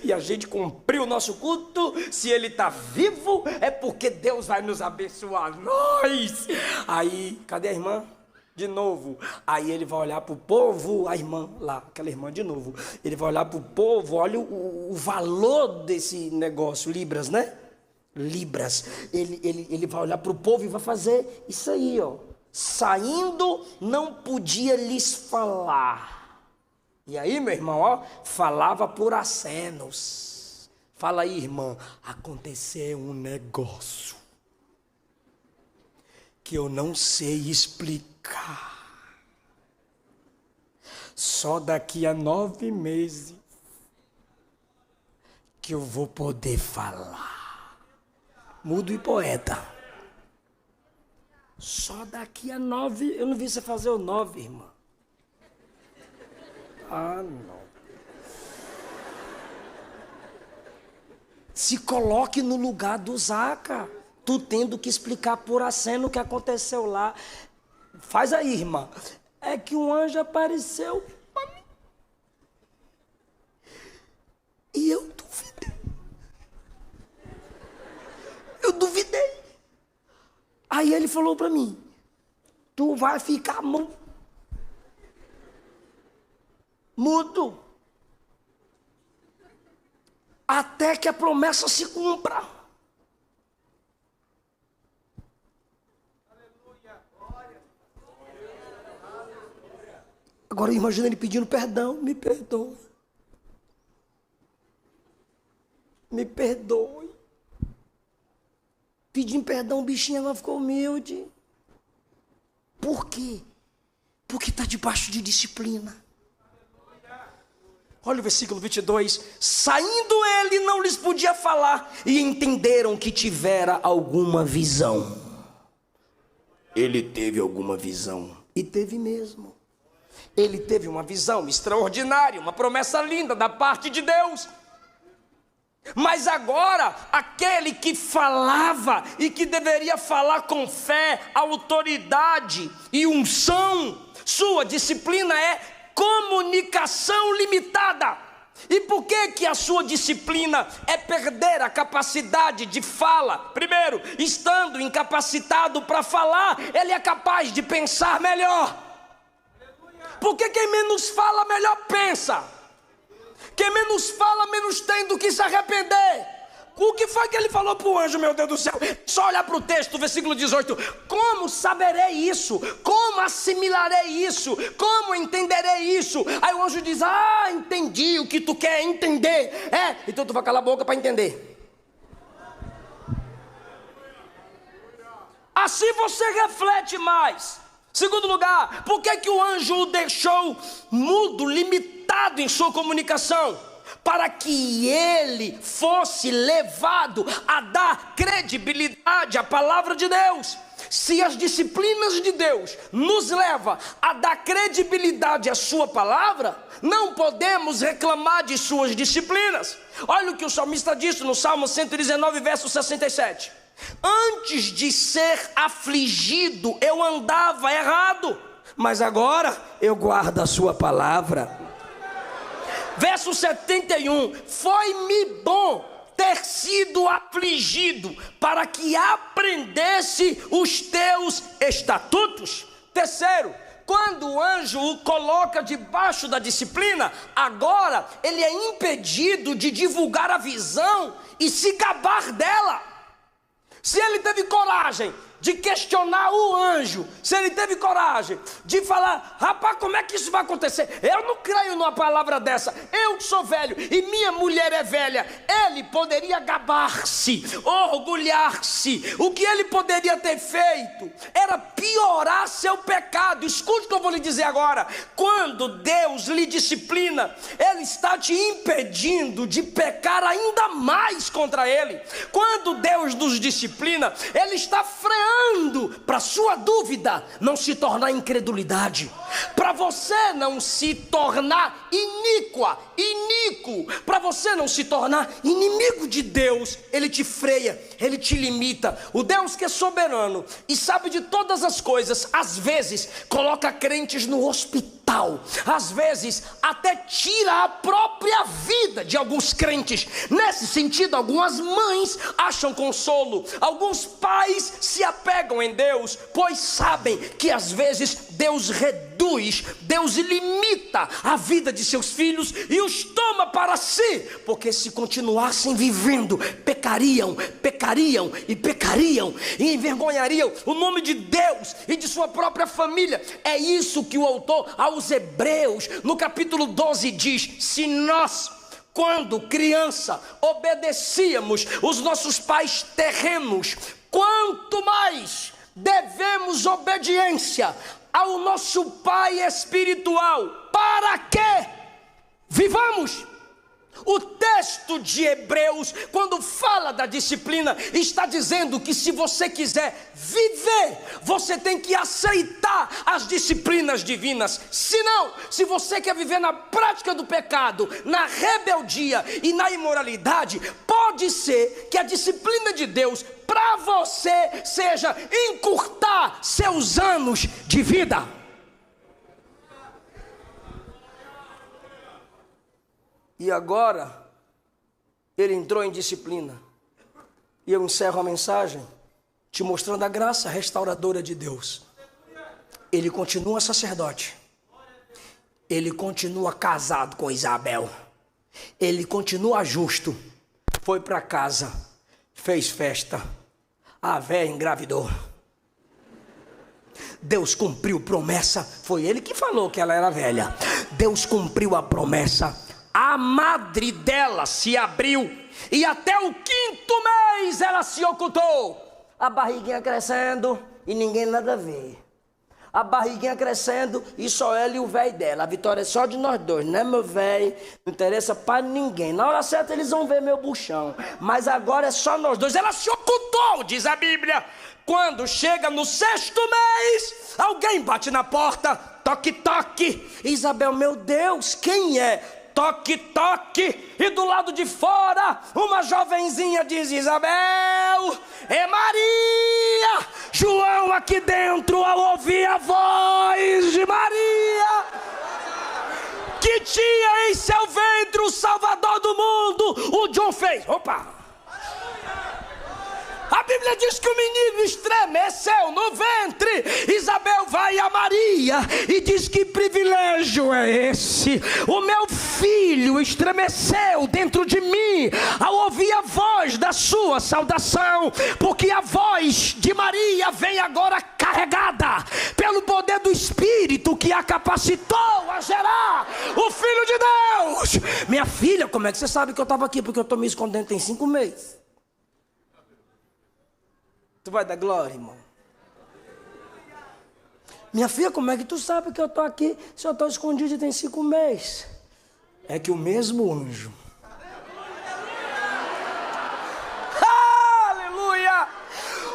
E a gente cumpriu o nosso culto. Se ele está vivo, é porque Deus vai nos abençoar. Nós. Aí, cadê a irmã? De novo, aí ele vai olhar para o povo, a irmã lá, aquela irmã de novo, ele vai olhar para o povo, olha o valor desse negócio, libras, né? Libras, ele vai olhar para o povo e vai fazer isso aí, ó. Saindo, não podia lhes falar. E aí, meu irmão, ó, falava por acenos. Fala aí, irmã, aconteceu um negócio que eu não sei explicar. Só daqui a 9 meses que eu vou poder falar. Mudo e poeta. Só daqui a 9. Eu não vi você fazer o 9, irmã. Ah, não. Se coloque no lugar do Zaca. Tu tendo que explicar por aceno o que aconteceu lá. Faz aí, irmã. É que um anjo apareceu para mim. E eu duvidei. Eu duvidei. Aí ele falou para mim: tu vai ficar mudo. Até que a promessa se cumpra. Agora imagina ele pedindo perdão: me perdoe. Me perdoe. Pedindo perdão, o bichinho agora ficou humilde. Por quê? Porque está debaixo de disciplina. Olha o versículo 22. Saindo ele, não lhes podia falar, e entenderam que tivera alguma visão. Ele teve alguma visão. E teve mesmo. Ele teve uma visão extraordinária, uma promessa linda da parte de Deus. Mas agora, aquele que falava e que deveria falar com fé, autoridade e unção, sua disciplina é comunicação limitada. E por que a sua disciplina é perder a capacidade de fala? Primeiro, estando incapacitado para falar, ele é capaz de pensar melhor. Porque quem menos fala, melhor pensa. Quem menos fala, menos tem do que se arrepender. O que foi que ele falou para o anjo, meu Deus do céu? Só olhar para o texto, versículo 18. Como saberei isso? Como assimilarei isso? Como entenderei isso? Aí o anjo diz: ah, entendi o que tu quer entender. Então tu vai calar a boca para entender. Assim você reflete mais. Segundo lugar, por que o anjo o deixou mudo, limitado em sua comunicação? Para que ele fosse levado a dar credibilidade à palavra de Deus. Se as disciplinas de Deus nos levam a dar credibilidade à sua palavra, não podemos reclamar de suas disciplinas. Olha o que o salmista disse no Salmo 119, verso 67. Antes de ser afligido, eu andava errado, mas agora eu guardo a sua palavra. Verso 71, foi-me bom ter sido afligido, para que aprendesse os teus estatutos. Terceiro, quando o anjo o coloca debaixo da disciplina, agora ele é impedido de divulgar a visão e se gabar dela. Se ele teve coragem de questionar o anjo, se ele teve coragem de falar, rapaz, como é que isso vai acontecer? Eu não creio numa palavra dessa, eu sou velho e minha mulher é velha. Ele poderia gabar-se, orgulhar-se. O que ele poderia ter feito era piorar seu pecado. Escute o que eu vou lhe dizer agora. Quando Deus lhe disciplina, Ele está te impedindo de pecar ainda mais contra Ele. Quando Deus nos disciplina, Ele está freando para sua dúvida não se tornar incredulidade, para você não se tornar iníquo, para você não se tornar inimigo de Deus. Ele te freia, Ele te limita. O Deus que é soberano e sabe de todas as coisas, às vezes coloca crentes no hospital, às vezes até tira a própria vida de alguns crentes. Nesse sentido, algumas mães acham consolo, alguns pais se apegam em Deus, pois sabem que às vezes Deus reduz, Deus limita a vida de seus filhos e os toma para si, porque se continuassem vivendo, pecariam e envergonhariam o nome de Deus e de sua própria família. É isso que o autor aos Hebreus, no capítulo 12 diz: se nós, quando criança, obedecíamos os nossos pais terrenos, quanto mais devemos obediência ao nosso Pai espiritual, para que vivamos. O texto de Hebreus, quando fala da disciplina, está dizendo que se você quiser viver, você tem que aceitar as disciplinas divinas. Senão, se você quer viver na prática do pecado, na rebeldia e na imoralidade, pode ser que a disciplina de Deus para você seja encurtar seus anos de vida. E agora, ele entrou em disciplina. E eu encerro a mensagem te mostrando a graça restauradora de Deus. Ele continua sacerdote. Ele continua casado com Isabel. Ele continua justo. Foi para casa, fez festa. A véia engravidou. Deus cumpriu promessa. Foi ele que falou que ela era velha. Deus cumpriu a promessa. A madre dela se abriu e até o 5º mês ela se ocultou. A barriguinha crescendo e ninguém nada vê. A barriguinha crescendo e só ela e o velho dela. A vitória é só de nós dois, né, meu velho? Não interessa para ninguém. Na hora certa eles vão ver meu buchão, mas agora é só nós dois. Ela se ocultou, diz a Bíblia. Quando chega no 6º mês, alguém bate na porta. Toque, toque. Isabel, meu Deus, quem é? Toque, toque, e do lado de fora, uma jovenzinha diz: Isabel, é Maria. João aqui dentro, ao ouvir a voz de Maria, que tinha em seu ventre o Salvador do mundo, o John fez, opa. A Bíblia diz que o menino estremeceu no ventre. Isabel vai a Maria e diz: que privilégio é esse? O meu filho estremeceu dentro de mim ao ouvir a voz da sua saudação, porque a voz de Maria vem agora carregada pelo poder do Espírito que a capacitou a gerar o Filho de Deus. Minha filha, como é que você sabe que eu estava aqui? Porque eu estou me escondendo tem 5 meses. Tu vai dar glória, irmão? Minha filha, como é que tu sabe que eu estou aqui se eu estou escondido e tem 5 meses? É que o mesmo anjo. Aleluia!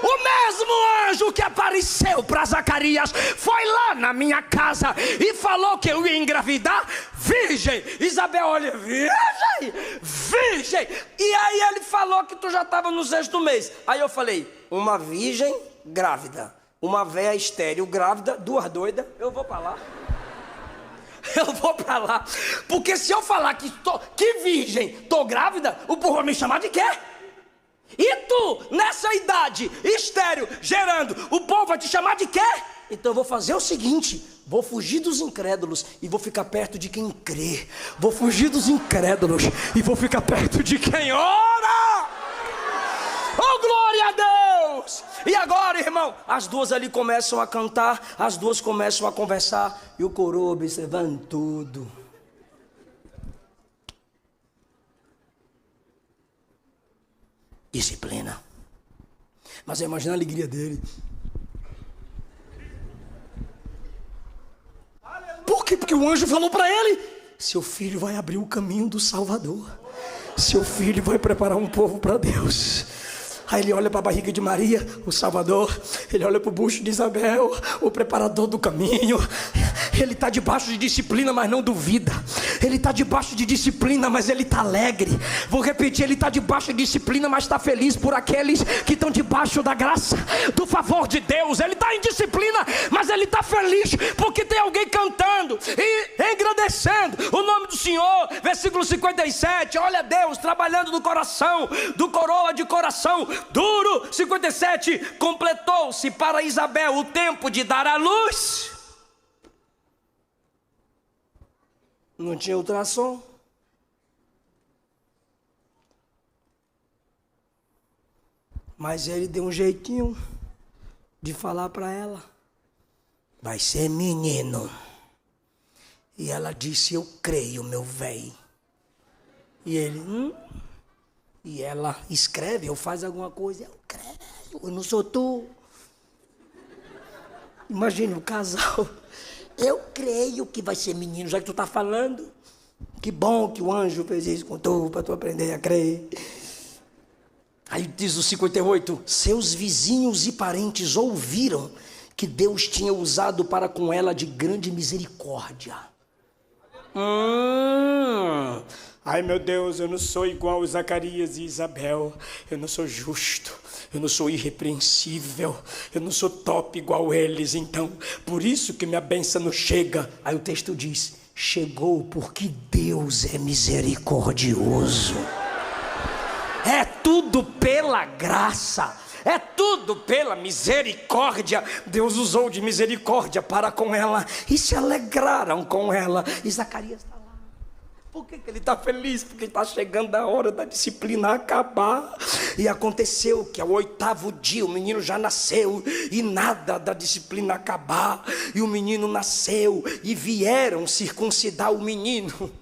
O mesmo anjo que apareceu para Zacarias foi lá na minha casa e falou que eu ia engravidar virgem. Isabel olha, virgem, virgem. E aí ele falou que tu já estava no 6º mês. Aí eu falei, uma virgem grávida, uma véia estéril grávida, 2 doidas, eu vou para lá. Eu vou pra lá. Porque se eu falar que virgem, tô grávida, o povo vai me chamar de quê? E tu, nessa idade, estéril, gerando, o povo vai te chamar de quê? Então eu vou fazer o seguinte, vou fugir dos incrédulos e vou ficar perto de quem crê. Vou fugir dos incrédulos e vou ficar perto de quem ora. Oh, glória a Deus! E agora, irmão, as duas ali começam a cantar, as duas começam a conversar e o coroa observando tudo. Disciplina. Mas eu imagino a alegria dele. Por quê? Porque o anjo falou para ele: seu filho vai abrir o caminho do Salvador. Seu filho vai preparar um povo para Deus. Aí ele olha para a barriga de Maria, o Salvador. Ele olha para o bucho de Isabel, o preparador do caminho. Ele está debaixo de disciplina, mas não duvida. Ele está debaixo de disciplina, mas ele está alegre. Vou repetir, ele está debaixo de disciplina, mas está feliz por aqueles que estão debaixo da graça, do favor de Deus. Ele está em disciplina, mas ele está feliz porque tem alguém cantando e engrandecendo o nome do Senhor. Versículo 57, olha Deus trabalhando no coração do coroa de coração duro. 57, completou-se para Isabel o tempo de dar à luz. Não tinha ultrassom. Mas ele deu um jeitinho de falar para ela: vai ser menino. E ela disse: eu creio, meu velho. E ele, E ela escreve ou faz alguma coisa: eu creio, eu não sou tu. Imagine o casal: eu creio que vai ser menino, já que tu tá falando. Que bom que o anjo fez isso com tu, para tu aprender a crer. Aí diz o 58, seus vizinhos e parentes ouviram que Deus tinha usado para com ela de grande misericórdia. Ai meu Deus, eu não sou igual Zacarias e Isabel. Eu não sou justo, eu não sou irrepreensível, eu não sou top igual eles. Então, por isso que minha bênção não chega. Aí o texto diz, chegou porque Deus é misericordioso. É tudo pela graça, é tudo pela misericórdia. Deus usou de misericórdia para com ela e se alegraram com ela. E Zacarias está lá. Por que ele está feliz? Porque está chegando a hora da disciplina acabar. E aconteceu que ao 8º dia o menino já nasceu e nada da disciplina acabar. E o menino nasceu e vieram circuncidar o menino.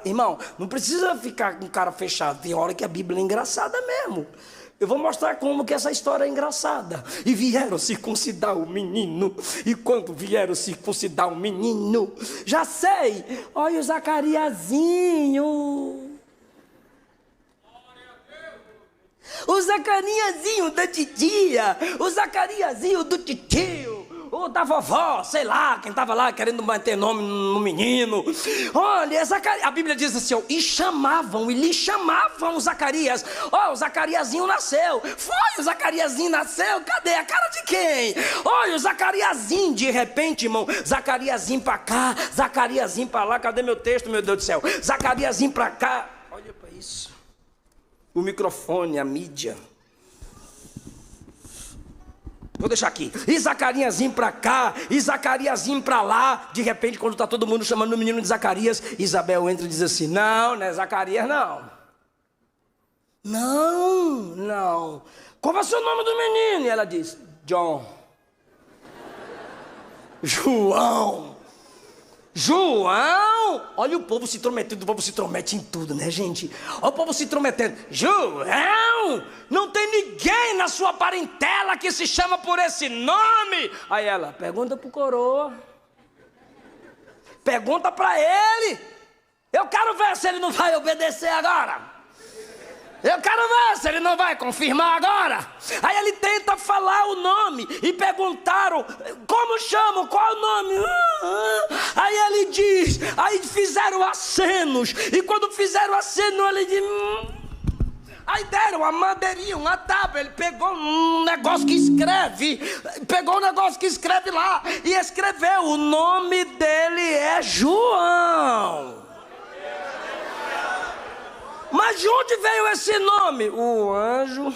Irmão, não precisa ficar com cara fechado. Tem hora que a Bíblia é engraçada mesmo. Eu vou mostrar como que essa história é engraçada. E vieram circuncidar o menino. E quando vieram circuncidar o menino, já sei, olha o Zacariazinho. O Zacariazinho da titia. O Zacariazinho do titio. Ou da vovó, sei lá, quem estava lá querendo manter nome no menino. Olha, a Bíblia diz assim, ó, e lhe chamavam o Zacarias. Ó, o Zacariazinho nasceu. Foi, o Zacariazinho nasceu. Cadê? A cara de quem? Olha, o Zacariazinho, de repente, irmão, Zacariazinho para cá, Zacariazinho para lá. Cadê meu texto, meu Deus do céu? Zacariazinho para cá. Olha para isso. O microfone, a mídia. Vou deixar aqui. E Zacariazinho para cá, e Zacariazinho para lá. De repente, quando está todo mundo chamando o menino de Zacarias, Isabel entra e diz assim, não é Zacarias não. Não. Qual vai ser o nome do menino? E ela diz, John. João, olha o povo se intrometendo, o povo se intromete em tudo, né, gente? Olha o povo se intrometendo. João, não tem ninguém na sua parentela que se chama por esse nome. Aí ela, pergunta pro coroa. Pergunta pra ele. Eu quero ver se ele não vai obedecer agora. Eu quero ver se ele não vai confirmar agora. Aí ele tenta falar o nome e perguntaram: como chamam? Qual é o nome? Aí ele diz, aí fizeram acenos. E quando fizeram aceno, ele diz... Aí deram uma madeirinha, uma tábua. Ele pegou um negócio que escreve. Pegou um negócio que escreve lá. E escreveu: o nome dele é João. Mas de onde veio esse nome? O anjo.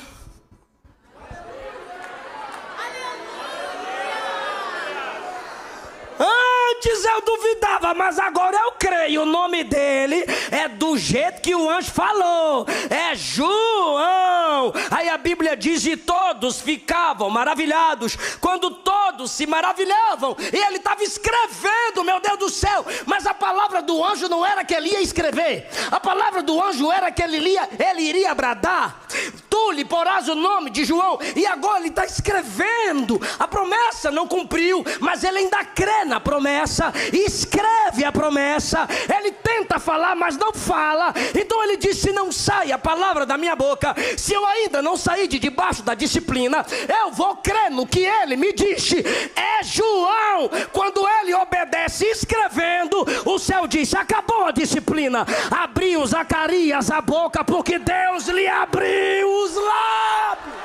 Antes eu duvidava, mas agora eu creio. O nome dele é do jeito que o anjo falou. É João. Aí a Bíblia diz: e todos ficavam maravilhados. Quando todos se maravilhavam, e ele estava escrevendo, meu Deus do céu. Mas a palavra do anjo não era que ele ia escrever. A palavra do anjo era que ele iria bradar: tu lhe porás o nome de João. E agora ele está escrevendo. A promessa não cumpriu, mas ele ainda crê na promessa, escreve a promessa. Ele tenta falar, mas não fala. Então ele disse: se não sai a palavra da minha boca, se eu ainda não sair de debaixo da disciplina, eu vou crer no que ele me disse. É João. Quando ele obedece escrevendo, o céu disse: acabou a disciplina. Abriu Zacarias a boca, porque Deus lhe abriu os lábios.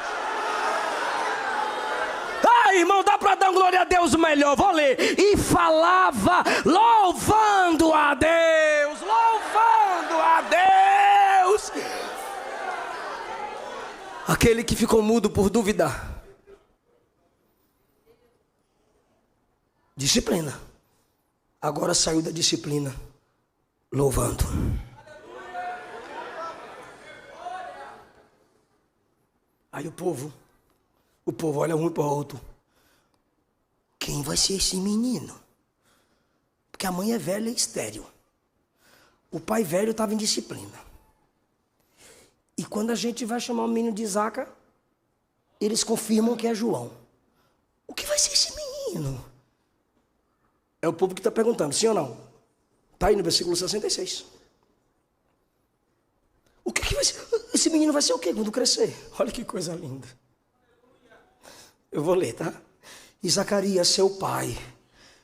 Irmão, dá para dar glória a Deus melhor? Vou ler. E falava louvando a Deus, louvando a Deus. Aquele que ficou mudo por duvidar. Disciplina. Agora saiu da disciplina louvando. Aí o povo olha um para o outro. Quem vai ser esse menino? Porque a mãe é velha e estéril. O pai velho estava em disciplina. E quando a gente vai chamar o menino de Isaac, eles confirmam que é João. O que vai ser esse menino? É o povo que está perguntando, sim ou não? Está aí no versículo 66. O que vai ser? Esse menino vai ser o quê quando crescer? Olha que coisa linda. Eu vou ler, tá? E Zacarias, seu pai,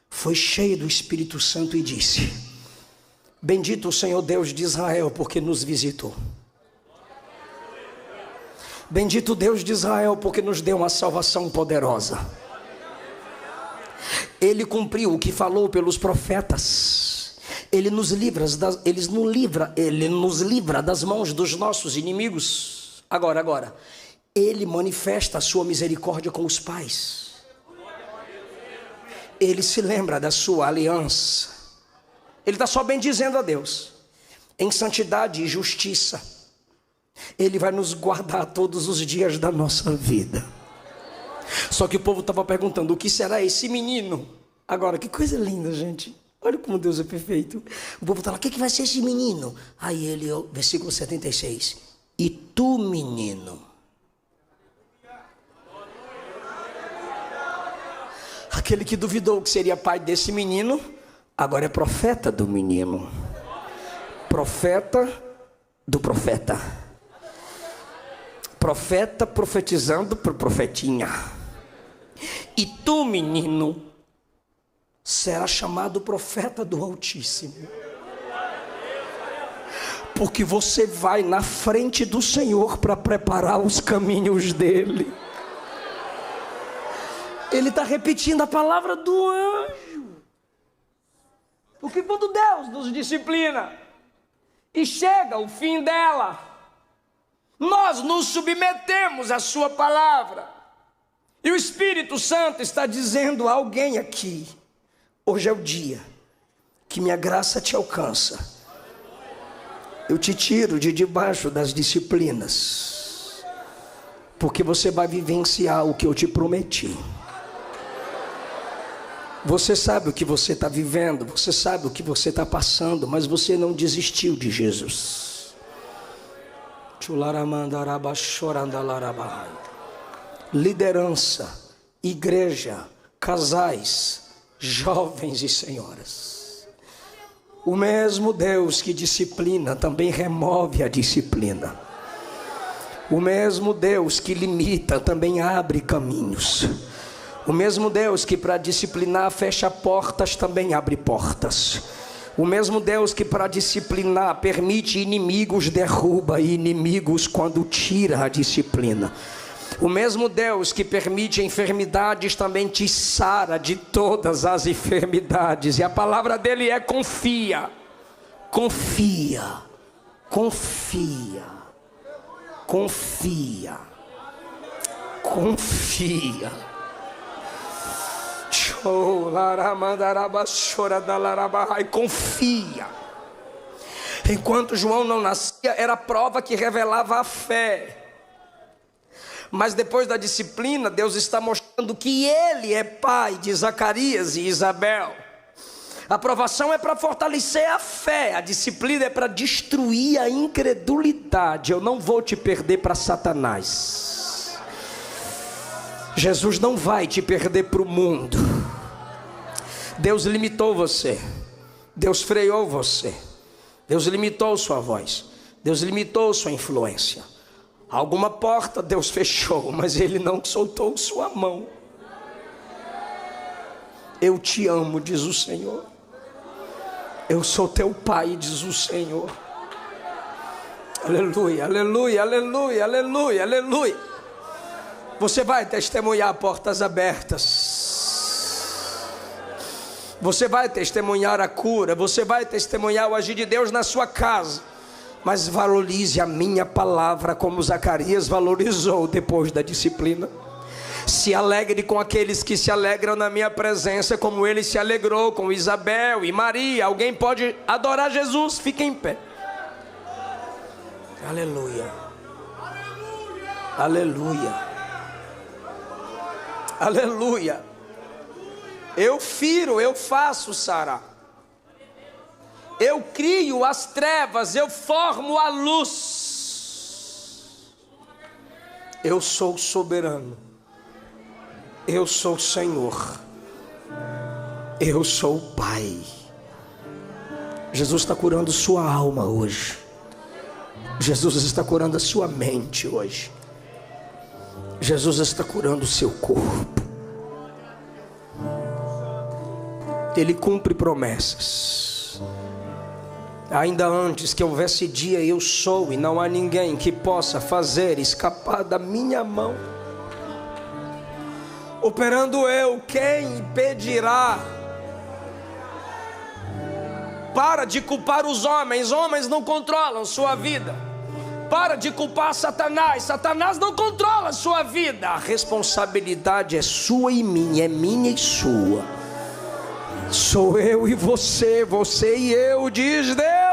foi cheio do Espírito Santo e disse: bendito o Senhor Deus de Israel, porque nos visitou. Bendito Deus de Israel, porque nos deu uma salvação poderosa. Ele cumpriu o que falou pelos profetas. Ele nos livra das mãos dos nossos inimigos. Agora. Ele manifesta a sua misericórdia com os pais. Ele se lembra da sua aliança. Ele está só bendizendo a Deus. Em santidade e justiça, Ele vai nos guardar todos os dias da nossa vida. Só que o povo estava perguntando: o que será esse menino? Agora, que coisa linda, gente. Olha como Deus é perfeito. O povo está lá: o que vai ser esse menino? Aí ele, versículo 76. E tu, menino. Aquele que duvidou que seria pai desse menino, agora é profeta do menino. Profeta do profeta. Profeta profetizando para o profetinha. E tu, menino, será chamado profeta do Altíssimo. Porque você vai na frente do Senhor para preparar os caminhos dele. Ele está repetindo a palavra do anjo. Porque quando Deus nos disciplina e chega o fim dela, nós nos submetemos à sua palavra. E o Espírito Santo está dizendo a alguém aqui: hoje é o dia que minha graça te alcança. Eu te tiro de debaixo das disciplinas, porque você vai vivenciar o que eu te prometi. Você sabe o que você está vivendo, você sabe o que você está passando, mas você não desistiu de Jesus. Liderança, igreja, casais, jovens e senhoras. O mesmo Deus que disciplina também remove a disciplina. O mesmo Deus que limita também abre caminhos. O mesmo Deus que para disciplinar fecha portas também abre portas. O mesmo Deus que para disciplinar permite inimigos, derruba inimigos quando tira a disciplina. O mesmo Deus que permite enfermidades também te sara de todas as enfermidades. E a palavra dele é confia. Confia. Confia. Confia. Confia. Confia. Enquanto João não nascia, era a prova que revelava a fé. Mas depois da disciplina, Deus está mostrando que Ele é pai de Zacarias e Isabel. A aprovação é para fortalecer a fé, a disciplina é para destruir a incredulidade. Eu não vou te perder para Satanás. Jesus não vai te perder para o mundo. Deus limitou você, Deus freou você, Deus limitou sua voz, Deus limitou sua influência. Alguma porta Deus fechou, mas Ele não soltou sua mão. Eu te amo, diz o Senhor. Eu sou teu pai, diz o Senhor. Aleluia, aleluia, aleluia, aleluia, aleluia. Você vai testemunhar portas abertas. Você vai testemunhar a cura. Você vai testemunhar o agir de Deus na sua casa. Mas valorize a minha palavra como Zacarias valorizou depois da disciplina. Se alegre com aqueles que se alegram na minha presença, como ele se alegrou com Isabel e Maria. Alguém pode adorar Jesus? Fique em pé. Aleluia. Aleluia. Aleluia. Eu firo, eu faço, Sara. Eu crio as trevas, eu formo a luz. Eu sou soberano. Eu sou o Senhor. Eu sou o Pai. Jesus está curando sua alma hoje. Jesus está curando a sua mente hoje. Jesus está curando o seu corpo. Ele cumpre promessas. Ainda antes que houvesse dia, eu sou, e não há ninguém que possa fazer escapar da minha mão. Operando eu, quem impedirá? Para de culpar os homens. Homens não controlam sua vida. Para de culpar Satanás. Satanás não controla sua vida. A responsabilidade é sua e minha, é minha e sua. Sou eu e você, você e eu, diz Deus.